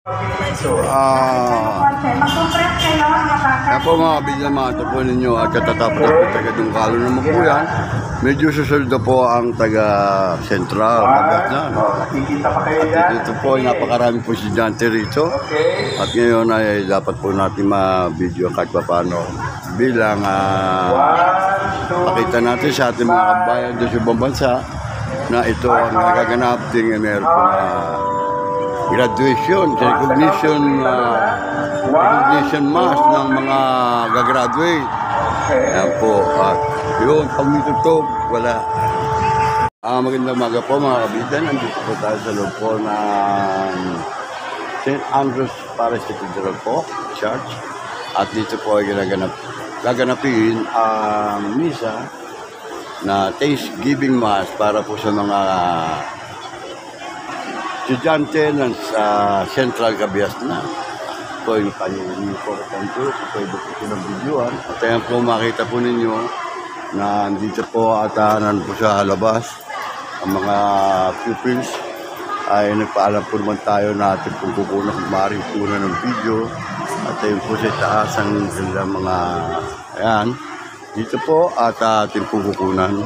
Kaya po mga kabidyan, mga ito po ninyo at katatapos na po taga-Dungkalo naman po yan. Medyo susunod na po ang taga-Central, Kagat na. At dito po ay napakarami po estudyante rito. At ngayon ay dapat po natin ma-video kahit pa paano bilang pakita natin sa ating mga kabayan doon sa ibang bansa na ito ang nagaganap din meron po na graduation, recognition mass ng mga gagraduate. Ayan po. At yun, pag nitutog, wala. Magandang umaga po mga kabitan. Nandito po tayo sa loob po ng St. Andrews Parish Cathedral po, Church. At dito po ay gaganapin ang misa na Thanksgiving Mass para po sa mga estudyante ng Central Cabiasnan. Ito yung kanyang important po. Ito po ng videoan. At ayan po makita po ninyo na dito po at po sa labas ang mga pupils ay nagpaalam po naman tayo na atin po kukunan kung maaaring kunan ng video. At ayun po sa taas ang mga ayan. Dito po at atin po kukunan.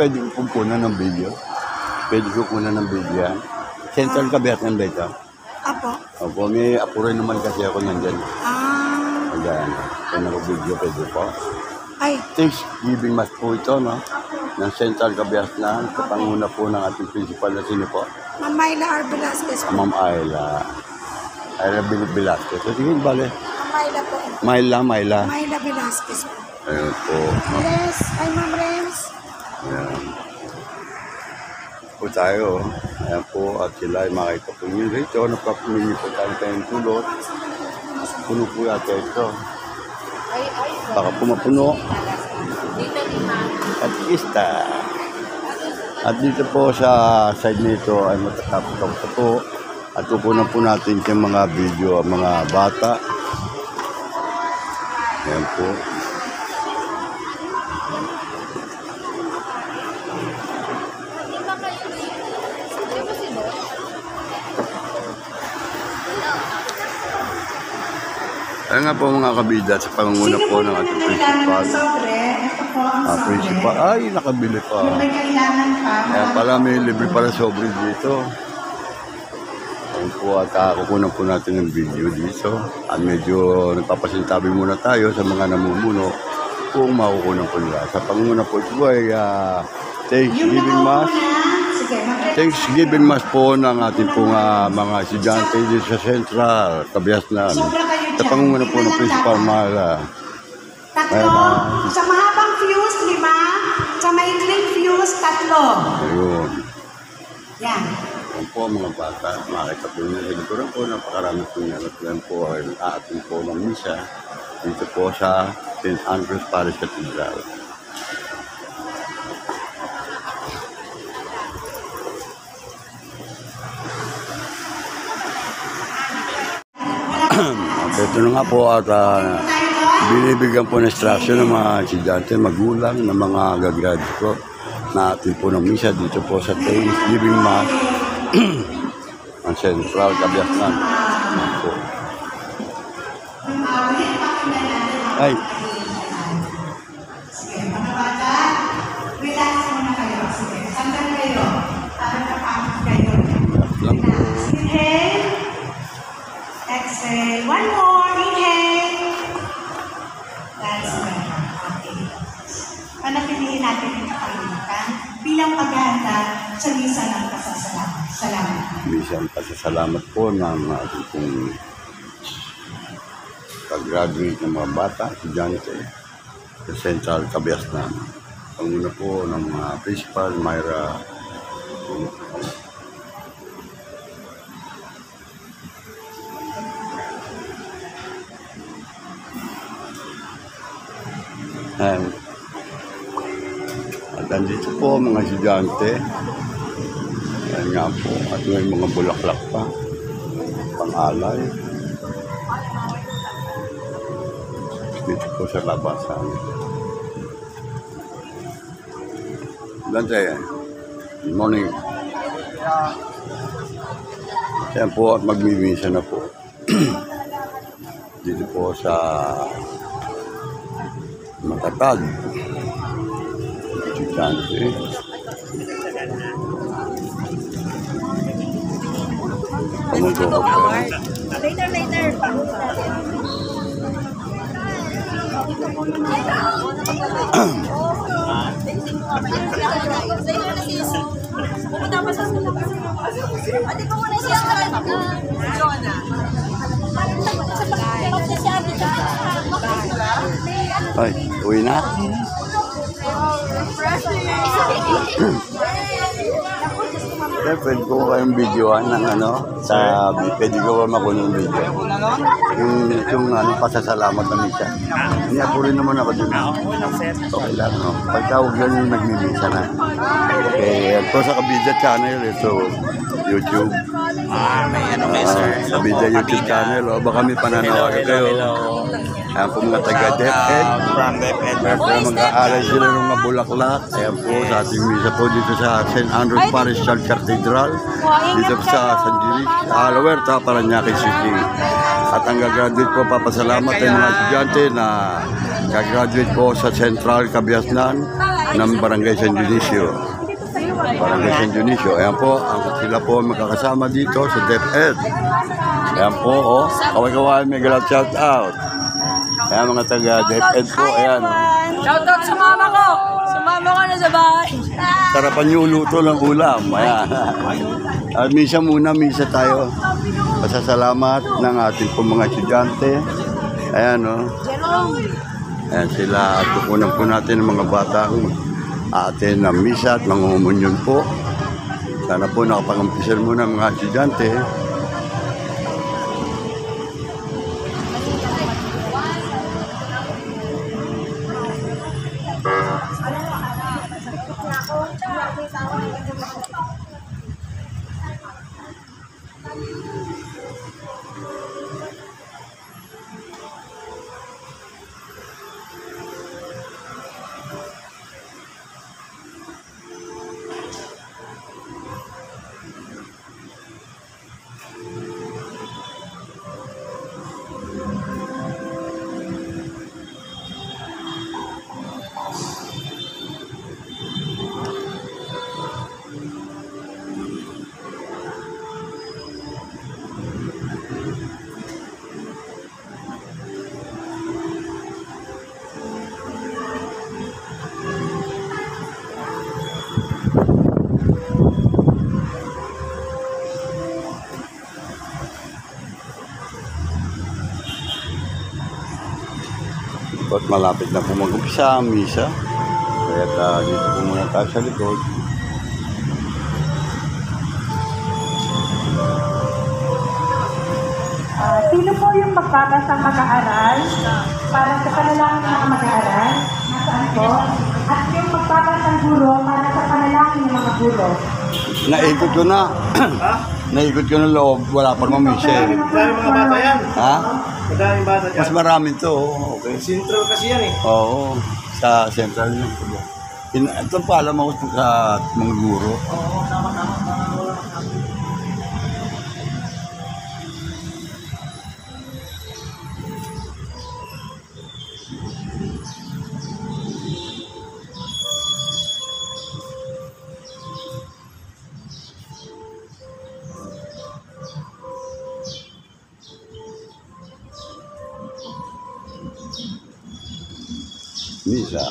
Pwede ko pong kunan ng video. Pwede ko kunan ng video yan. Central Cabiasnan ba ito? Apo. Opo, may apo rin naman kasi ako nandyan. Ayan. Kaya naka-video pwede po. Ay. Thanksgiving Mass po ito, no? Ng Central Cabiasnan. Kapanguna po ng ating principal na sino po? Ma'am Myla R. Velasquez po. Ma'am Ayla. Ayla Velasquez. So, tingin, bale. Ma'am Myla po. Myla. Myla Velasquez po. Ayun po. Yes. Ay, Ma'am Rems. Ayan. Po tayo. Ayan po. At sila ay makita po nyo rito. Napapamili po tayo tayong tulot. Puno po yata ito. Baka po mapuno. At ista. At dito po sa side nito ay matatapos po. At kukunan po natin yung mga video, mga bata. Ayan po. Ayan nga po mga kabida sa pangunguna po ng ating principal. Principal, ay nakabili pa. Ayan pala may libre para sobre dito. Ayan po at kukunan po natin ng video dito. At medyo nagpapasintabi muna tayo sa mga namumuno kung makukunan po nila. Sa pangunguna po ito ay Thanksgiving Mass. Thanksgiving Mass po ng ating pong mga estudyante dito sa Central Cabiasnan. Sa pangunguna po ng Principal Mala. Tatlo. Sa mahabang fuse, 5. Sa maikling fuse, 3. Ayun. Yan. Yan po mga bata. Makita po nyo. Siguro po napakarami po nyo. At yan po ay ating po ng misa dito po sa St. Andrews Parish Cathedral. Ito na nga po at binibigyan po ng instruction ng mga estudyante, magulang, ng mga gagraduate po na atin po ng misa dito po sa Thanksgiving Mass ang Central Cabiasnan. Ay! Sige, mga bata, relax muna kayo. Sige, sandal kayo. Para napakot kayo. Inhale. Exhale. One more. Inhale. That's better. Okay. Panatilihin natin yung kapalitan bilang paghahanda sa misa ng pasasalamat. Salamat. Misa ng pasasalamat po ng ating pong pag-graduate ng mga bata, estudyante sa Central Cabiasnan. Panguna po ng Principal Myra. At andito po mga estudyante. Ayan nga po. At may mga bulaklak pa. Pang-alay. dito po sa labasan. Dante, good morning. Yan po at magmimisa na po. Dito po sa Makatag. Chikante. Pamungko ko po. Later. Pumunta pa sa labas. Ate ko muna siya ka. Jonah. Ay, uwi na? Sir, pwede ko kayong videoan ng pwede ko ba makuha ng video? Yung pasasalamat ng misa. Niya po rin naman ako dun. Okay lang, no? Pagka huwag yan yung nagmimisa na. Okay, ito sa Kabida channel, ito YouTube. May ano kayo, sir? Kabida YouTube channel, baka may pananawagan kayo. Ayan po mga taga-DepEd. From DepEd. Kaya mag-aalay sila ng mabulaklak. Ayan po sa ating misa po dito sa St. Andrews Parish Church Cathedral. Dito po sa San Gilis, Alawerta, Paranaque City. At ang gagraduate po, papasalamat ay mga estudyante na gagraduate po sa Central Cabiasnan ng Barangay San Dionisio. Barangay San Dionisio. Ayan po, sila po makakasama dito sa DepEd. Ayan po, kaway-kaway, may galat shout out. Ayan mga taga-DepEd po, ayan. Shoutout sa mama ko. Sumama ko na sa bahay. Sarapan niyo luto ng ulam. Ayan. At misa tayo. Pasasalamat ng ating po mga estudyante. Ayan, no. Ayan sila. At tukunan po natin ng mga batang atin na misa at mga umunyon po. Sana po nakapag-umpisal muna mga estudyante. At malapit na po mag-umpisa ang misa. Kaya dito po muna tayo sa likod. Sino po yung magbabasang mag-aaral para sa panalangin ng mga mag-aaral? Nasaan po? At yung magbabasang guro para sa panalangin ng mga guro? Naikot ko na. Naikot ko na loob. Wala pa naman misa. Madaming mga bata yan. Ha? Madaming bata dyan. Mas marami to. Okay. Sintro kasi yan eh. Oo. Sa Central yun. Ito pa alam ako sa mga guro. Misa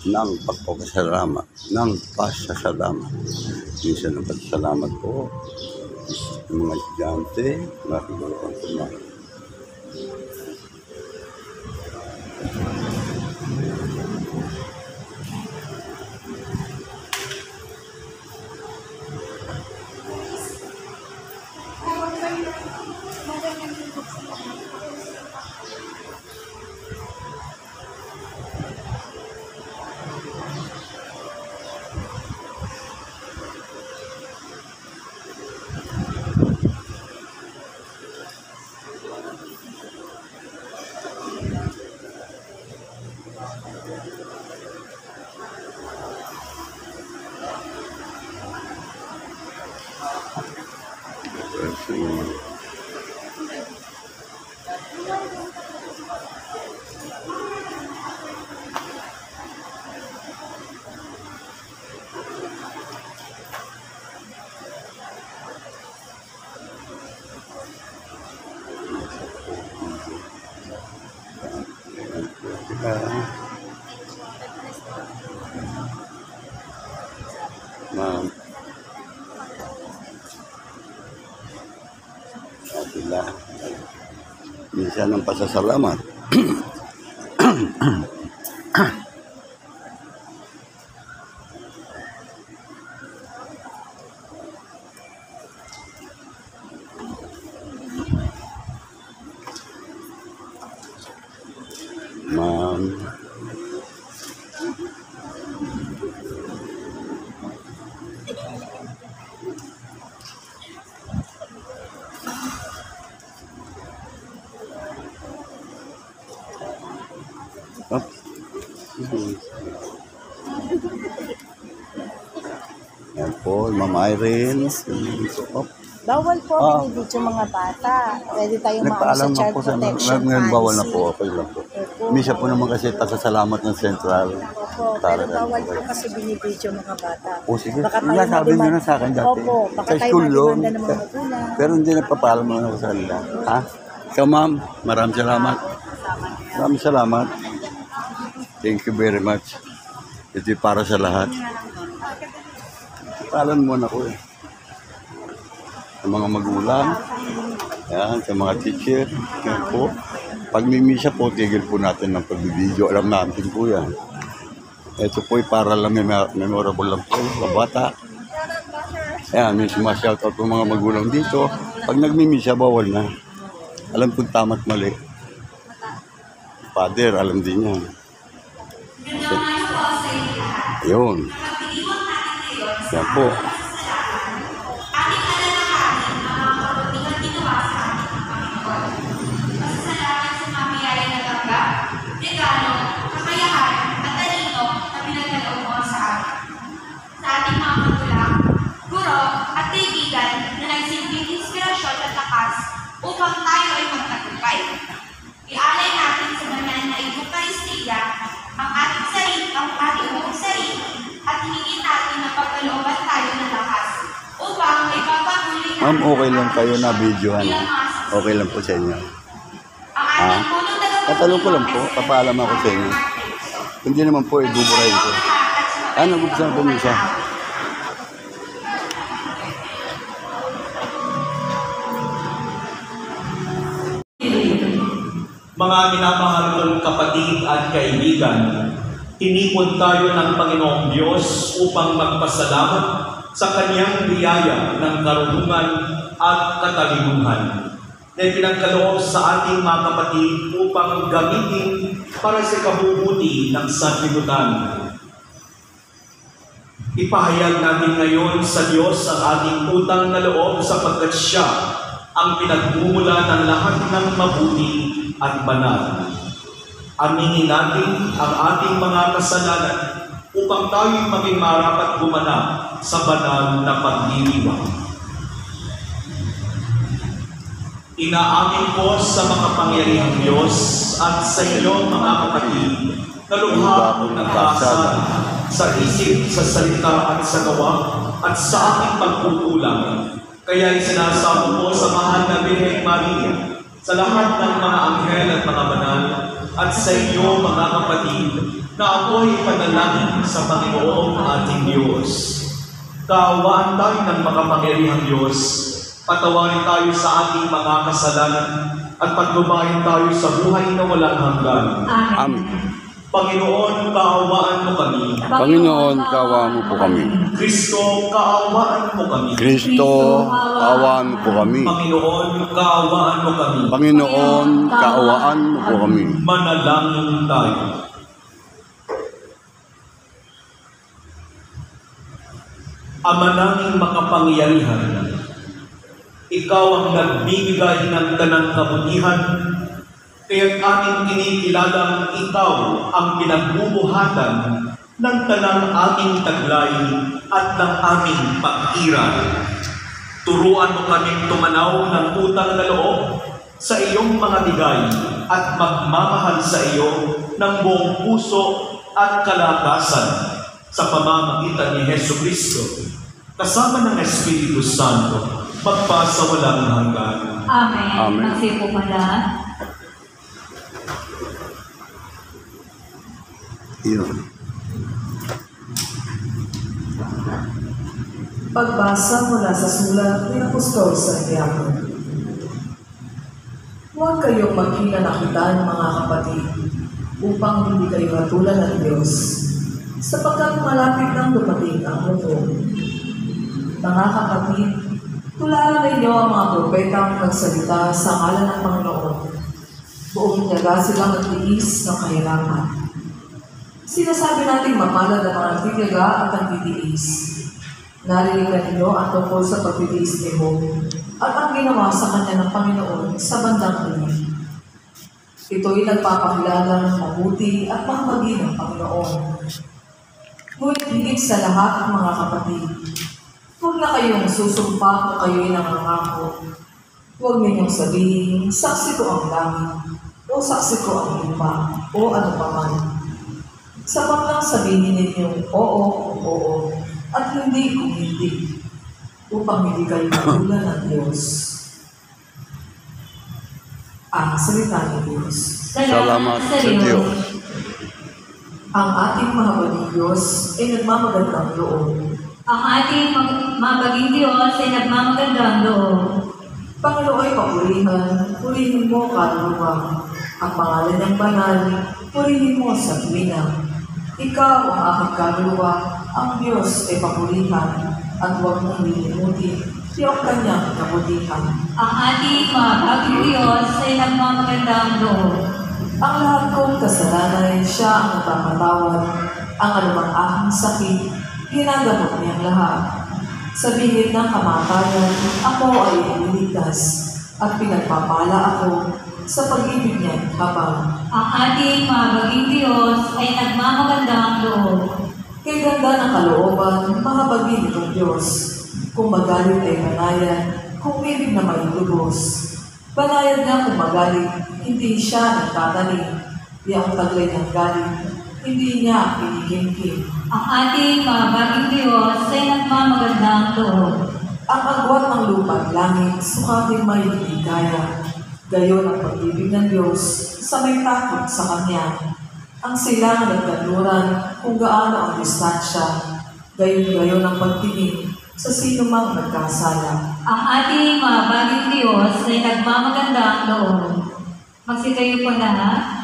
ng pagpapasalamat, ng pasasalamat. Misa ng pasasalamat po ng mga estudyante, mga kagawang kumain. Ma'am. Sila. Minsan ng pasasalamat. Ma'am. Oh. Yan po, Ma'am Irene. Oh. Bawal po binibidyo mga bata. Pwede tayong maano sa Nagpaalam child ako sa protection ngayon bawal na policy. po. Okay lang po. Opo. Misa po naman kasi pasasalamat ng Central. Opo, pero bawal po kasi binibidyo mga bata. O sige, Baka tayo sabi nyo mademand- na sa akin dati. Opo, baka Sa tayo school yun. mademanda ng mga magulang. Pero hindi nagpapaalam naman ako sa kanila. Ha? So ma'am, maraming salamat. Maraming salamat. Thank you very much. Ito yung para sa lahat. Paalam muna ko eh. Sa mga magulang, yan, sa mga teacher, yan po. Pag mimisa po, tigil po natin ng pagbibideo. Alam natin po yan. Ito po ay para lang memorable lang po, mga bata. Yan, may sumashout out po mga magulang dito. Pag nagmimisa, bawal na. Alam kung tama't mali. Father, alam din yan. Ayun. Yan po. regalo, kakayahan, at talino na pinagkaloob mo sa atin. Sa ating mga magulang, guro, at kaibigan na nagsilbing inspirasyon at lakas upang tayo ay magtagumpay. Ialay natin sa banal na Eucharistia ang ating buong sarili at hiningin natin na pagkalooban tayo ng lakas upang may papahuli natin. Ma'am, okay lang kayo na videohan. Okay lang po sa inyo. Ha? Tatanong ko lang po, papaalam ako sa inyo. Hindi naman po, ibuburahin ko. Nag-umpisa po minsan. Mga minamahal kong kapatid at kaibigan, tinipon tayo ng Panginoong Diyos upang magpasalamat sa Kanyang biyaya ng karunungan at katalinuhan na pinagkaloob sa ating mga kapatid upang gamitin para sa kabubuti ng sanlibutan. Ipahayag natin ngayon sa Diyos ang ating utang na loob sapagkat Siya ang pinagmumula ng lahat ng mabuti at banal. Aminin natin ang ating mga kasalanan upang tayo'y maging marapat gumanap sa banal na pagdiriwang. Inaamin ko sa makapangyarihang Diyos at sa iyo mga kapatid na lubha akong nagkasala sa isip, sa salita at sa gawa at sa aking pagkukulang. Kaya sinasabi ko sa mahal na Birheng Maria, sa lahat ng mga anghel at mga banal, at sa iyo mga kapatid, na ako'y panalangin sa Panginoong ating Diyos. Kaawaan tayo ng makapangyarihang Diyos, patawarin tayo sa ating mga kasalanan, at paglubayin tayo sa buhay na walang hanggan. Amen. Panginoon, kaawaan mo kami. Panginoon, kaawaan mo po kami. Kristo, kaawaan mo kami. Kristo, kaawaan mo po kami. Panginoon, kaawaan mo kami. Panginoon, kaawaan mo po kami. Manalangin tayo. Ama naming makapangyarihan, Ikaw ang nagbibigay ng tanang kabutihan, kaya't aming kinikilalang Ikaw ang pinagbubuhatan ng tanang aming taglay at ng aming pag-iral. Turuan mo kaming tumanaw ng utang na loob sa iyong mga bigay at magmamahal sa iyo ng buong puso at kalakasan sa pamamagitan ni Jesucristo, kasama ng Espiritu Santo, magpasawalang hanggan. Amen. Amen. Magsipo pala. Yun. Pagbasa mula sa sulat ni Apostol Santiago. Huwag kayong maghinanakitan, mga kapatid, upang hindi kayo hatulan ng Diyos, sapagkat malapit nang dumating ang hukom. Mga kapatid, tularan ninyo ang mga propetang nagsalita sa ngalan ng Panginoon. Buong tiyaga silang nagtiis ng kahirapan. Sinasabi nating mapalad ang mga nagtitiyaga at nagtitiis. Narinig na ninyo ang tungkol sa pagtitiis ni Job at ang ginawa sa kanya ng Panginoon sa bandang huli. Ito'y nagpapakilala ng mabuti at mahabagin ng Panginoon. Ngunit higit sa lahat, mga kapatid, huwag na kayong susumpa kung kayo'y nangangako. Huwag ninyong sabihin, saksi ko ang langit, o saksi ko ang lupa, o ano pa man. Sapat lang sabihin ninyong oo, oo, at hindi kung hindi, upang hindi kayo magulan ng Diyos. Ang salita ng Diyos. Salamat sa Diyos. Ang ating mahabaging Diyos ay nagmamagandang loob. Ang ating mabaging Diyos ay nagmamagandang loob. Panginoon ay papurihan, purihin mo kaluluwa. Ang pangalan ng banal, purihin mo sa tuwina. Ikaw ang aking kaluluwa, ang Diyos ay papurihan, at huwag mong lilimutin ang kanyang kabutihan. Ang ating mabaging Diyos ay nagmamagandang loob. Ang lahat kong kasalanan, siya ang nagpapatawad. Ang anumang aking sakit, ginagamot niyang lahat. Sa bingit ng kamatayan, ako ay iniligtas, at pinagpapala ako sa pag-ibig niya habang. Ang ating mabaging Diyos ay nagmamagandang loob. Kay ganda ng kalooban, mahabagin itong Diyos. Kung magalit ay banayan, kung ibig na mailubos. Banayad nga kung magalit, hindi siya nagtatanim. Di ang taglay ng galit, hindi niya pinigimkim. Ang ating mabaging Diyos ay nagmamagandang loob. Ang agwat ng lupa at langit, sukatin may hindi kaya. Gayon ang pag-ibig ng Diyos sa may takot sa Kanya. Ang silang nagkanluran kung gaano ang distansya. Gayon-gayon ang pagtingin sa sino mang nagkasala. Ang ating mabaging Diyos ay nagmamagandang loob. Magsitayo po lahat.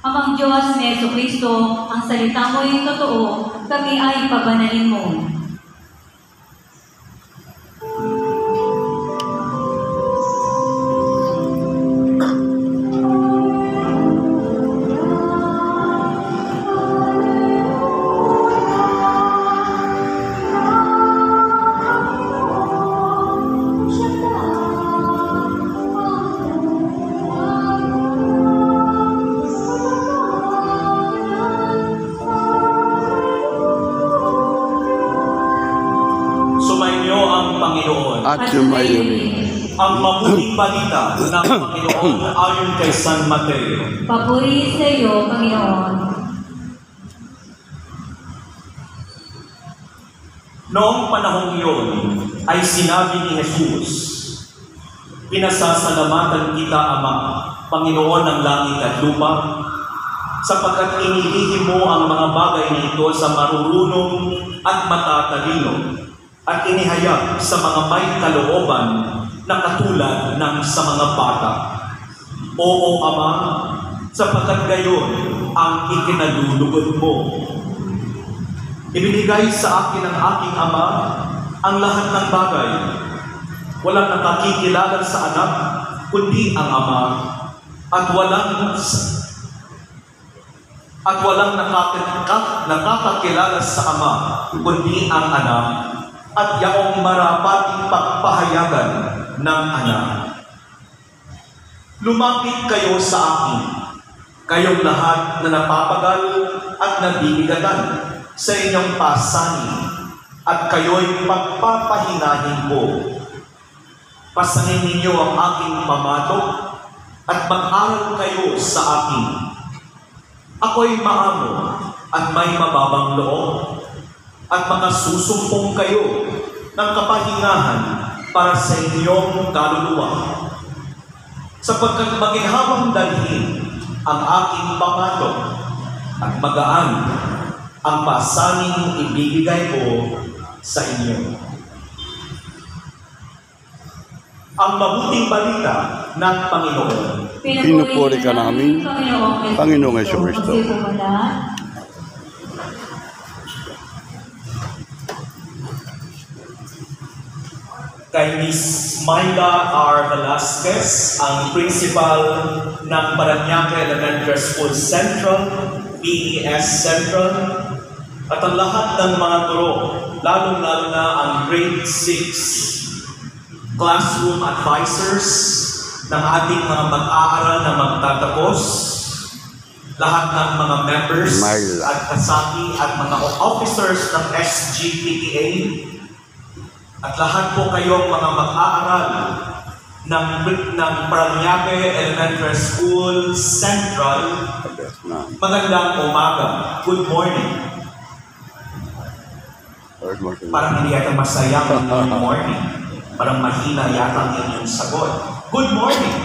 Amang Diyos ni Jesucristo, ang salita mo ay totoo, kami ay pabanalin mo. Sumainyo ang Panginoon. At sumayon. Ang mabuting balita ng Panginoon ayon kay San Mateo. Papuri sa iyo, Panginoon. Noong panahong iyon ay sinabi ni Jesus, "Pinasasalamatan kita, Ama, Panginoon ng langit at lupa, sapagkat inilihim mo ang mga bagay na ito sa marurunong at matatalino, at inihayag sa mga may kalooban na katulad ng sa mga bata. Oo, Ama, sapagkat gayon ang ikinalulugod mo. Ibinigay sa akin ng aking Ama ang lahat ng bagay. Walang nakakikilala sa anak, kundi ang Ama, at walang nakakakilala sa Ama, kundi ang Anak, at yaong marapat pagpahayagan ng Anak. Lumapit kayo sa akin, kayong lahat na napapagal at nabibigatan sa inyong pasanin, at kayo'y pagpapahinahin ko. Pasanin ninyo ang aking pamatok at mag-aral kayo sa akin. Ako'y maamo at may mababang loob, at makasusumpong kayo ng kapahingahan para sa inyong kaluluwa. Sapagkat maginhawang dalhin ang aking pamatok at magaan ang pasaning ibibigay ko sa inyo. Ang mabuting balita ng Panginoon. Pinupuri ka namin, Panginoong Jesucristo. Kay Miss Mayla R. Velasquez, ang principal ng Parañaque Elementary School Central, PES Central, at ang lahat ng mga guro, lalong-lalo na ang grade 6 classroom advisors ng ating mga mag-aaral na magtatapos, lahat ng mga members at kasapi at mga officers ng SGPTA, at lahat po kayong mga mag-aaral ng Parañaque Elementary School Central, magandang umaga. Good morning. Parang hindi yata masaya ang good morning. Parang mahina yata ang inyong sagot. Good morning.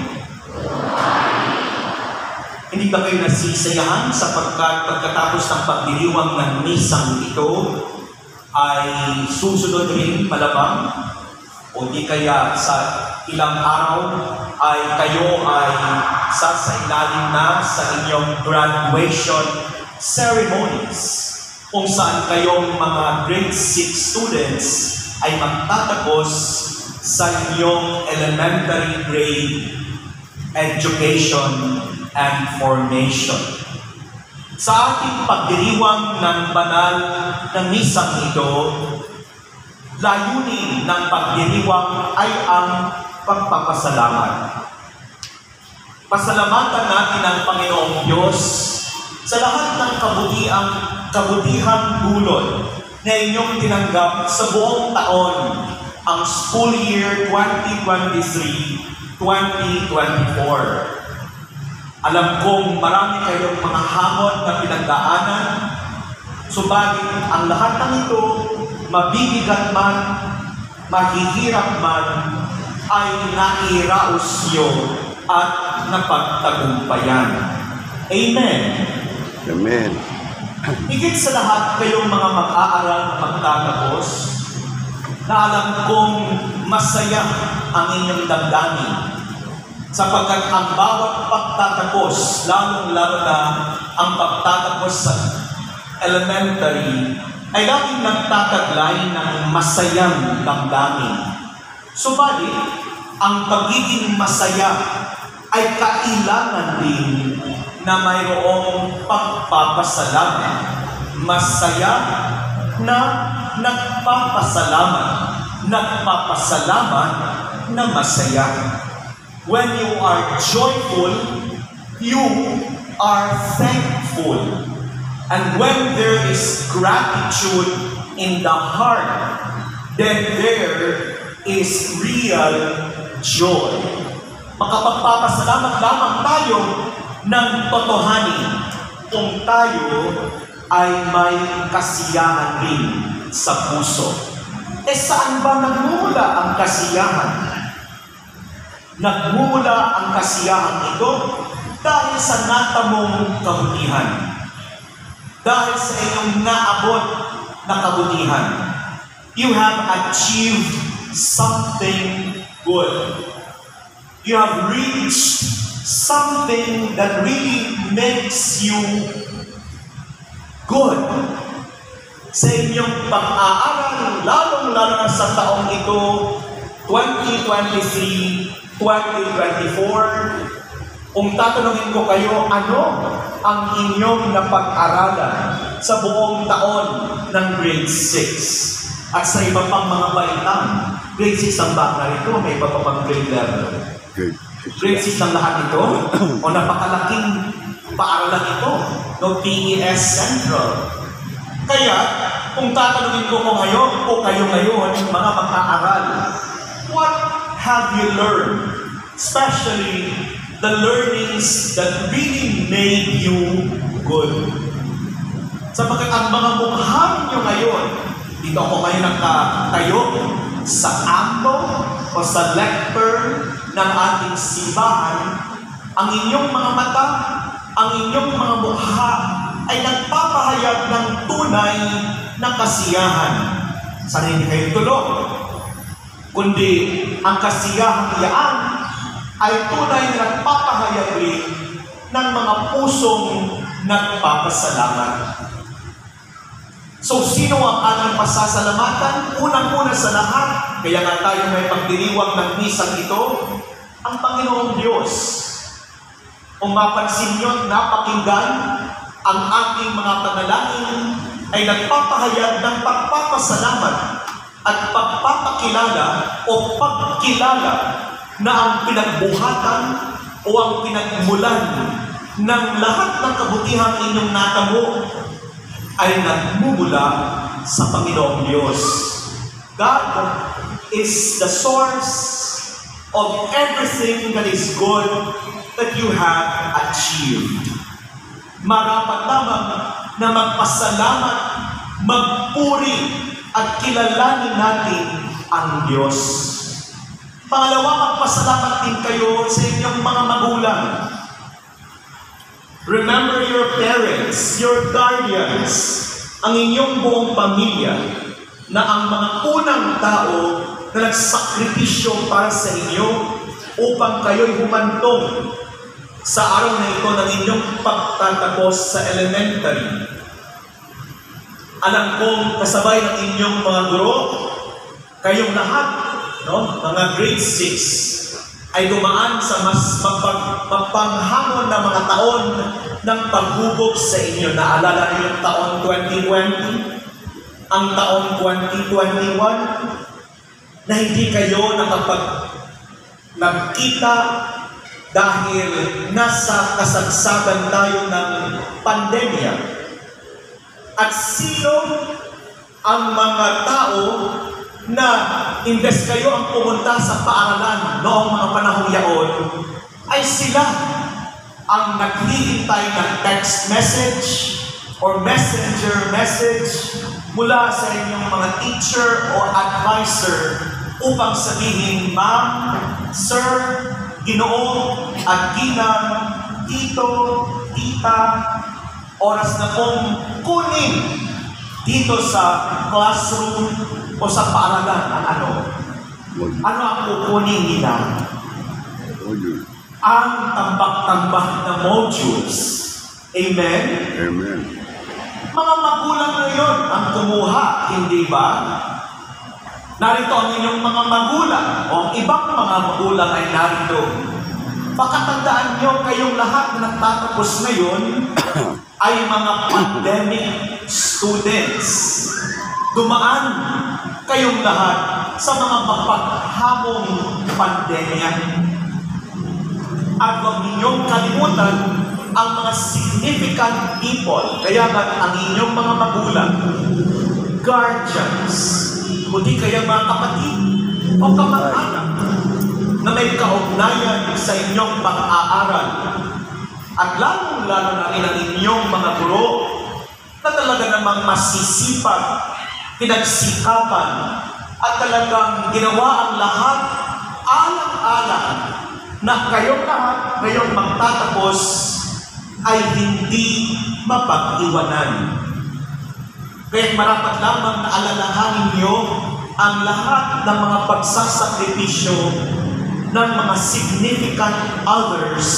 Hindi ba kayo nasisayahan sapagkat pagkatapos ng pagdiriwang ng misang ito ay susunod rin malabang, o di kaya sa ilang araw ay kayo ay sasailalim na sa inyong graduation ceremonies, kung saan kayong mga grade 6 students ay magtatapos sa inyong elementary grade education and formation. Sa ating pagdiriwang ng banal na misang ito, layunin ng pagdiriwang ay ang pagpapasalamat. Pasalamatan natin ang Panginoong Diyos sa lahat ng kabutihang dulot na inyong tinanggap sa buong taon, ang school year 2023-2024. Alam kong marami kayong mga hamon na pinagdaanan, subalit ang lahat ng ito, mabibigat man, mahihirap man, ay nairaos nyo at napagtagumpayan. Amen. Amen. Higit sa lahat kayong mga mag-aaral na magtatapos, na alam kong masaya ang inyong damdamin, sapagkat ang bawat pagtatapos, lalong-lalo na ang pagtatapos sa elementary, ay laging nagtataglay ng masayang damdamin. Subalit, ang pagiging masaya ay kailangan din na mayroong pagpapasalamat. Masaya na nagpapasalamat. Nagpapasalamat na masaya. When you are joyful, you are thankful. And when there is gratitude in the heart, then there is real joy. Makapagpapasalamat lamang tayo ng totohanin kung tayo ay may kasiyahan rin sa puso. Saan ba nagmumula ang kasiyahan? Nagmumula ang kasiyahan ito dahil sa natamong kabutihan. Dahil sa inyong naabot na kabutihan. You have achieved something good. You have reached something that really makes you good. sa inyong pag-aaral, lalong-lalo na sa taong ito, 2023-2024. Kung tatanungin ko kayo, ano ang inyong napag-aralan sa buong taon ng grade 6? At sa iba pang mga balitan, grade 6 ang baka ito, may iba pa pang grade level. Grade 6 ang lahat ito, o napakalaking paaralan ito, no PES Central. Kaya, kung tatanungin ko ngayon, o kayo ngayon, mga mag-aaral, what have you learned? Especially the learnings that really made you good. Sapagkat ang mga mukha ninyo ngayon, dito ako ngayon nakatayo sa ambo o sa lectern ng ating simbahan, ang inyong mga mata, ang inyong mga mukha ay nagpapahayag ng tunay na kasiyahan. Sana hindi kayo tulog, kundi ang kasiyahan iyan ay tunay na nagpapahayag rin ng mga pusong nagpapasalamat. So, sino ang ating pasasalamatan? Unang-una sa lahat, kaya nga tayo may pagdiriwang ng misang ito, ang Panginoong Diyos. Kung mapansin nyo, napakinggan, ang ating mga panalangin ay nagpapahayag ng pagpapasalamat at pagpapakilala o pagkilala na ang pinagbuhatan o ang pinagmulan ng lahat ng kabutihang inyong natamo ay nagmumula sa Panginoong Diyos. God is the source of everything that is good that you have achieved. Marapat lamang na magpasalamat, magpuri at kilalanin natin ang Diyos. Pangalawa, magpasalamat din kayo sa inyong mga magulang. Remember your parents, your guardians, ang inyong buong pamilya, na ang mga unang tao na nagsakripisyo para sa inyo upang kayo'y humantong sa araw na ito ng inyong pagtatapos sa elementary. Alam kong kasabay ng inyong mga guro, kayong lahat, no, mga grade 6, ay dumaan sa mas mapanghamon na mga taon ng paghubog sa inyo. Naalala niyo yung taon 2020, ang taon 2021, na hindi kayo nagkita dahil nasa kasagsagan tayo ng pandemya. At sino ang mga tao na imbes kayo ang pumunta sa paaralan noong mga panahong yaon, ay sila ang naghihintay ng text message or messenger message mula sa inyong mga teacher o advisor upang sabihin, Ma'am, Sir, Ginoo at Ginang, Tito, Tita, oras na pong kunin dito sa classroom o sa paaralan ang ano? Ano ang kukunin nila? Ang tambak-tambak na modules. Amen? Amen. Mga magulang na yun ang kumuha, hindi ba? Narito ang inyong mga magulang o ang ibang mga magulang ay narito. Pakatandaan nyo kayong lahat na nagtatapos ngayon ay mga pandemic students. Dumaan kayong lahat sa mga mapaghamong pandemya. At huwag ninyong kalimutan ang mga significant people. Kaya ang inyong mga magulang, guardians, kundi kaya mga kapatid o kamag-anak na may kaugnayan sa inyong pag-aaral. At lalong-lalo na rin ang inyong mga guro na talaga namang masisipag, pinagsikapan, at talagang ginawa ang lahat alang-alang na kayong lahat ngayong magtatapos ay hindi mapag-iwanan. Kaya marapat lamang na alalahanin niyo ang lahat ng mga pagsasakripisyo ng mga significant others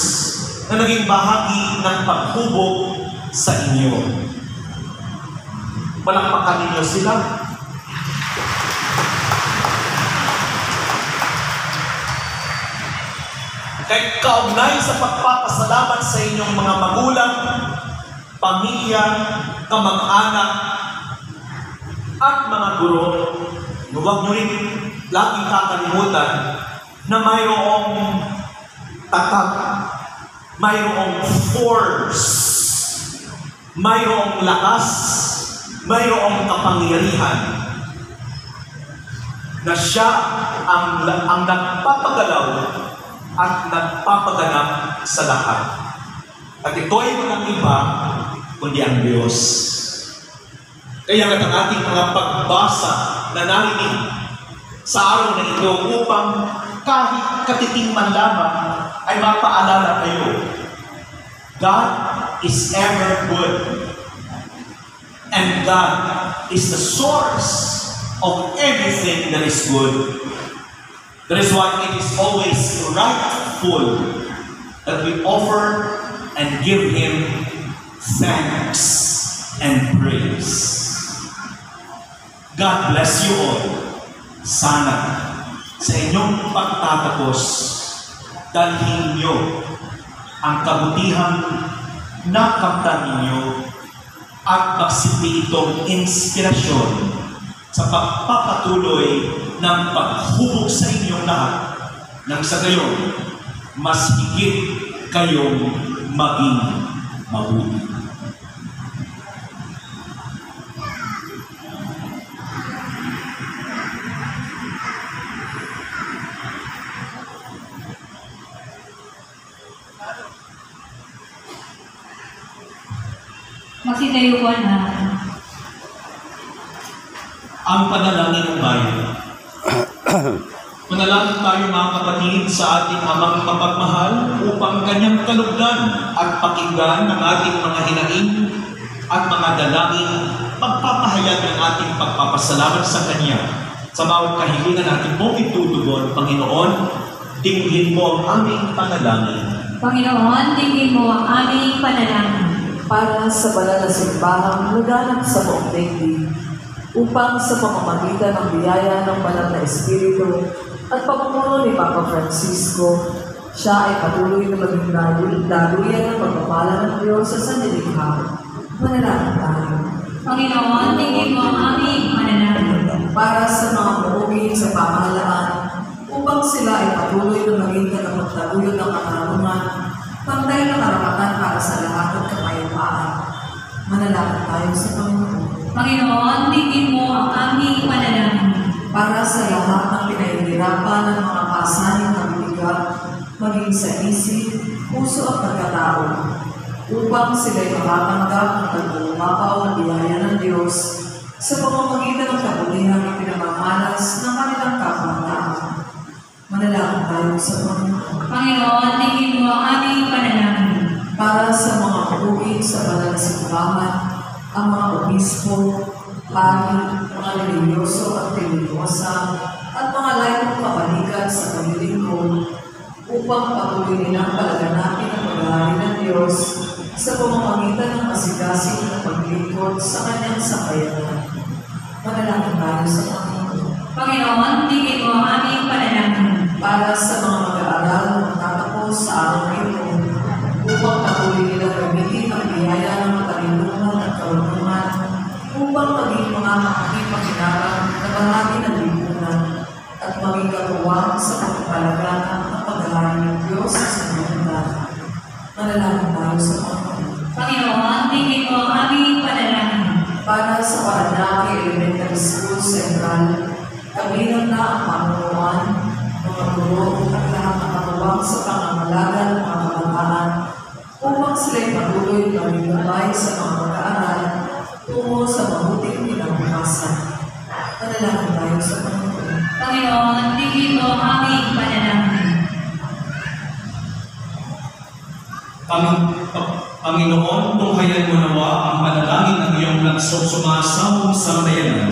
na naging bahagi ng paghubog sa inyo. Palakpakan ninyo sila. Kaya kaugnay sa pagpapasalamat sa inyong mga magulang, pamilya, kamag-anak, at mga guro, huwag nyo rin laging kakalimutan na mayroong tatak, mayroong force, mayroong lakas, mayroong kapangyarihan na siya ang nagpapagalaw at nagpapaganap sa lahat. At ito ay walang iba kundi ang Diyos. Kaya ang ating mga pagbasa na narinig sa araw na ito upang kahit katiting man lamang ay mapaalala kayo, God is ever good. And God is the source of everything that is good. That is why it is always rightful that we offer and give Him thanks and praise. God bless you all. Sana sa inyong pagtatapos, dalhin niyo ang kabutihan na kamtan ninyo at magsilbi itong inspirasyon sa pagpapatuloy ng paghubog sa inyong lahat nang sa gayon, mas higit kayong maging mabuti. Magsitayo po na. Ang panalangin ng bayan. Panalangin tayo mga kapatid sa ating amang mapagmahal upang kanyang kalugdan at pakinggan ng ating mga hinaing at mga dalangin, pagpapahayag ng ating pagpapasalamat sa Kanya. Sa bawat kahilingan natin pong itutugon, Panginoon, dinggin mo ang aming panalangin. Panginoon, tingin mo ang aming panalangin. Para sa banal na simbahang laganap sa buong daigdig, upang sa pamamagitan ng biyaya ng banal na Espiritu at pamumuno ni Papa Francisco, siya ay patuloy na maging daluyan ng pagpapala ng Diyos sa sanlilikha. Manalangin tayo. Panginoon, tingin mo ang aming panalangin. Para sa mga muugin sa pamahalaan, upang sila ay patuloy na maging tagapagtaguyod ng katarungan, pantay na karapatan para sa lahat ng kapayapaan. Manalangin tayo sa Panginoon. Panginoon, tingin mo ang aming panalangin. Para sa lahat ng pinahihirapan ng mga pasanin ng bigat, maging sa isip, puso at pagkatao, upang sila'y makatanggap ng pag-uumapaw na biyaya ng Diyos sa pamamagitan ng kabulihan na pinamamalas ng kanilang kapwa-tao. Manalangin tayo sa Panginoon. Panginoon, tingin mo ang aming panalangin. Para sa mga kukuin sa banal na simbahan, ang mga obispo, pari, mga religyoso at religyosa, at mga layong kabalikan sa paglilingkod, upang patuloy nilang palaganapin ang paghahari ng Diyos sa pamamagitan ng masigasig na paglilingkod sa Kanyang sambayanan. Manalangin tayo sa Panginoon. Panginoon, tingin mo ang aming panalangin. Para sa mga mag-aaral na matatapos sa araw na ito, upang patuloy nilang gamitin ang biyaya ng matalindungan at kauntungan, upang maging mga makakipaghinarang na bahagi ng lipunan at maging katuwang sa pagpapalaganap ng paghahari ng Diyos sa sanlibutan. Manalangin tayo sa Panginoon. Panginoon, tingin mo ang aming panalangin. Para sa Paranaki Elementary School Central, kabilang na ang panunuan, mga guro at lahat ng katuwang sa pangangalaga ng mga kabataan, upang sila'y patuloy na magbabay sa mga mag-aaral tungo sa mabuting kinabukasan. Panalangin tayo sa Panginoon. Panginoon, tingin mo ang aming panalangin. Panginoon, tunghayan mo nawa ang panalangin ng iyong nagsusumasawang sambayanan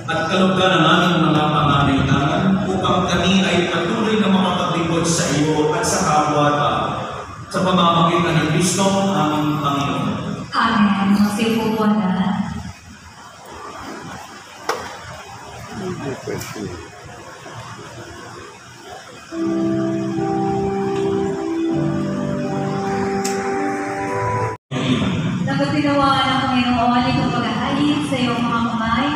at kalugdan ng aming mga pangangailangan upang kami ay patuloy na makapaglingkod sa iyo at sa kapwa-tao sa pamamagitan ng Kristo aming Panginoon. Amen. Magsipo po na. Nagpinawaan ng Panginoon itong paghahalin sa iyong mga kamay,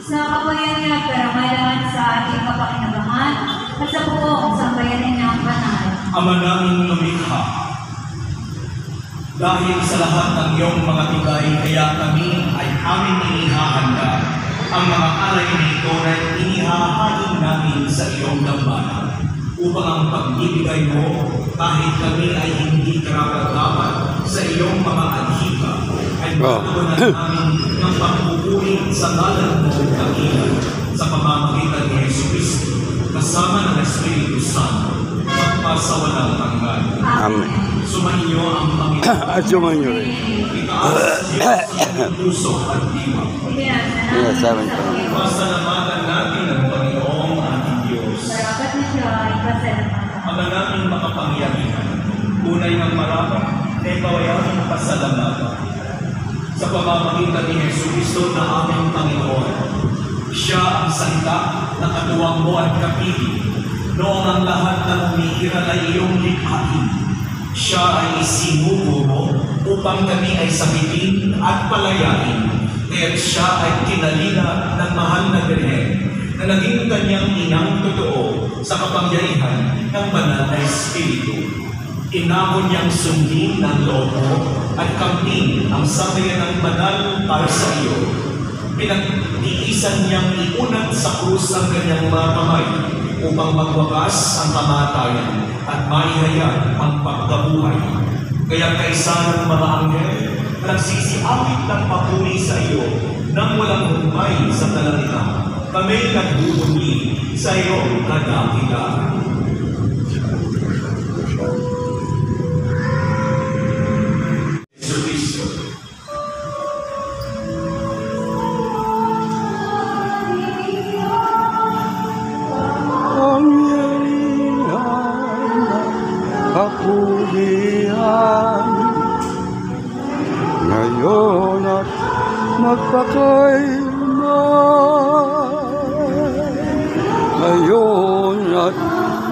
sa kapayanan at karamalan sa ating kapakinabangan, at sa buong sambayanan niyang banal. Ama naming lumikha, dahil sa lahat ng iyong mga bigay, kaya kami ay aming inihahanda. Ang mga alay nito ay inihahalin namin sa iyong dambana, upang ang pagbibigay mo, kahit kami ay hindi karapat-dapat sa iyong mga adhika, ay pagtugunan namin ng pagpupuri sa ngalan mo dakilan sa pamamagitan ni Jesucristo, kasama ng Espiritu Santo, magpasawalang hanggan. Amen. Sumainyo ang Panginoon. At sumainyo rin. Itaas Diyos sa puso at diwa. Sinasabi ko. Pasalamatan natin ang Panginoong ating Diyos. Marapat na siya ay pasalamatan. Ama naming makapangyarihan, tunay ng marapat na ikaw ay aming pasalamatan. Sa pamamagitan ni Jesucristo na aming Panginoon, siya ang salita na katuwang mo at kapili. Noong ang lahat na umihiral ay iyong likhain, siya ay isinugo mo upang kami ay sabitin at palayain. Kaya't siya ay kinalina ng mahal na Birhen na naging kanyang inang totoo sa kapangyarihan ng banal na Espiritu. Inako niyang sundin ng loob mo at kamtin ang sambayan ng banal para sa iyo. Pinagtiisan niyang iunat sa krus ang kanyang mga kamay upang magwakas ang kamatayan at maihayag ang pagkabuhay. Kaya kaisa ng mga anghel, nagsisiawit ng papuri sa iyo nang walang humpay sa kalangitan. Kami nagbubunyi sa iyong kadakilaan. Jesucristo. Kapulian ngayon at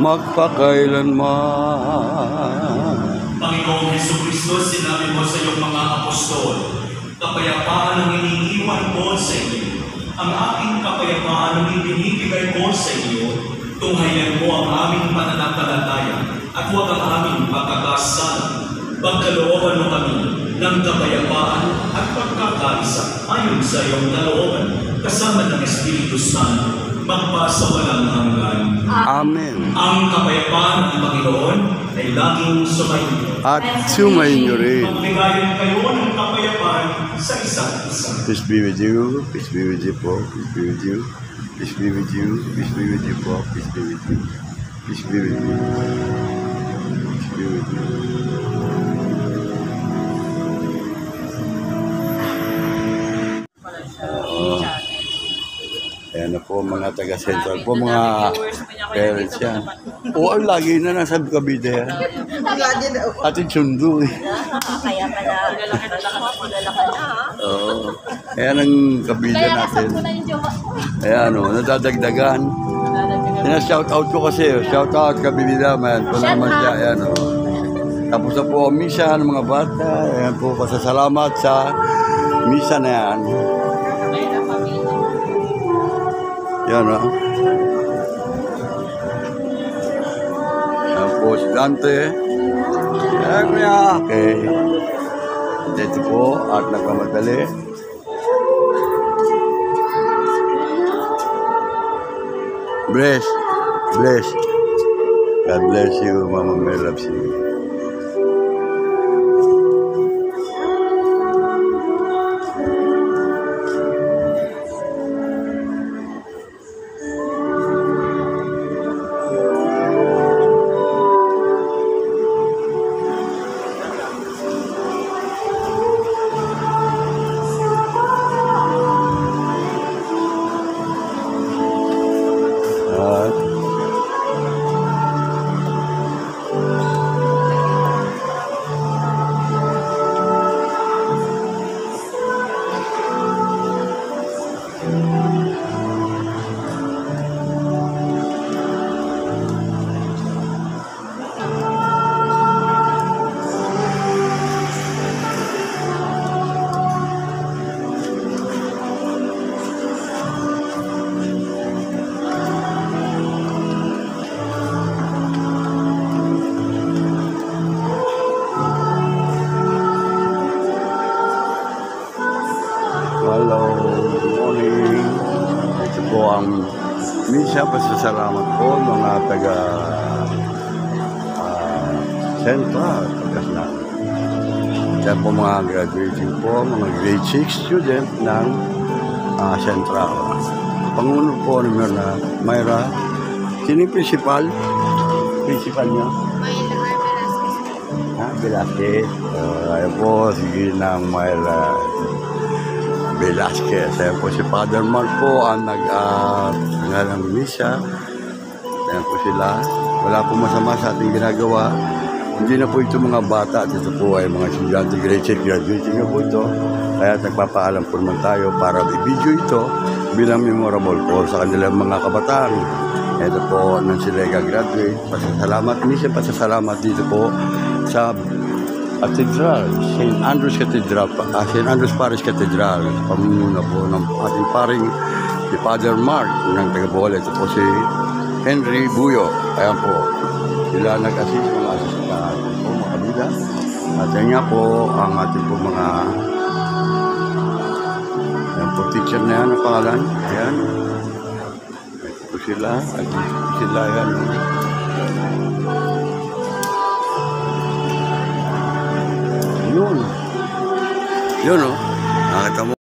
magpakailanman. Panginoong Jesucristo, sinabi mo sa iyong mga apostol, kapayapaan ang iniiwan ko sa iyo. Ang aking kapayapaan ang ibinibigay ko sa iyo. Tunghayan mo ang aming pananampalataya at huwag ang aming pagkakasalan. Pagkalooban mo kami ng kapayapaan at pagkakaisa ayon sa iyong kalooban, kasama ng Espiritu Santo, magpasawalang hanggan. Amen. Ang kapayapaan ng Panginoon ay laging sumainyo. At sumainyo rin. Magbigayan kayo ng kapayapaan sa isa't isa. Peace be with you. Peace be with you po. Peace be with you. Peace be with you. Peace be with you po. Peace be with you. Peace be with you. Peace be with you. Ayan na po mga taga-central po, mga parents yan. Oo, lagi na nasa Cavite yan. Ating sundo eh. Kaya pala, kilala ka na. Oo. Ayan ang Cavite natin. Ayan o, nadadagdagan. Shout out ko kasi, shout out Cavite naman. Ito naman siya, ayan o. Tapos na po ang misa ng mga bata. Ayan po, pasasalamat sa misa na yan. Yan o. Yan po si Dante. Yan niya. Okay. Dito po at nagmamadali. Bless. Bless. God bless you, Mama May loves you. siyempre salamat po mga taga Central, Pagkaslan. Yan po mga graduating po, mga grade 6 student ng Central. Panguno po ni Myra. Sino yung principal? Principal niyo? Velasquez. Ayan po, sige ng Myra Velasquez. Ayan po si Father Mark po ang ng misa. Ayan po sila. Wala po masama sa ating ginagawa. Hindi na po ito mga bata. Ito po ay mga estudyante grade 6 graduating na po ito. Kaya nagpapaalam po naman tayo para i-video ito bilang memorable po sa kanilang mga kabataan. Ito po nang sila gagraduate. Pasasalamat. Minsan pasasalamat dito po sa Cathedral, St. Andrew's Cathedral, St. Andrew's Parish Cathedral. Pamumuno po ng ating paring si Father Mark ng taga-Bohol. Ito po si Henry Buyo. Ayan po. Sila nag-assist, mga assistant po, mga kabila. At yan nga po ang ating po mga yan po teacher na yan ang pangalan. Ayan. Ito po sila. At sila yan. Yun. Yun o. Nakita mo.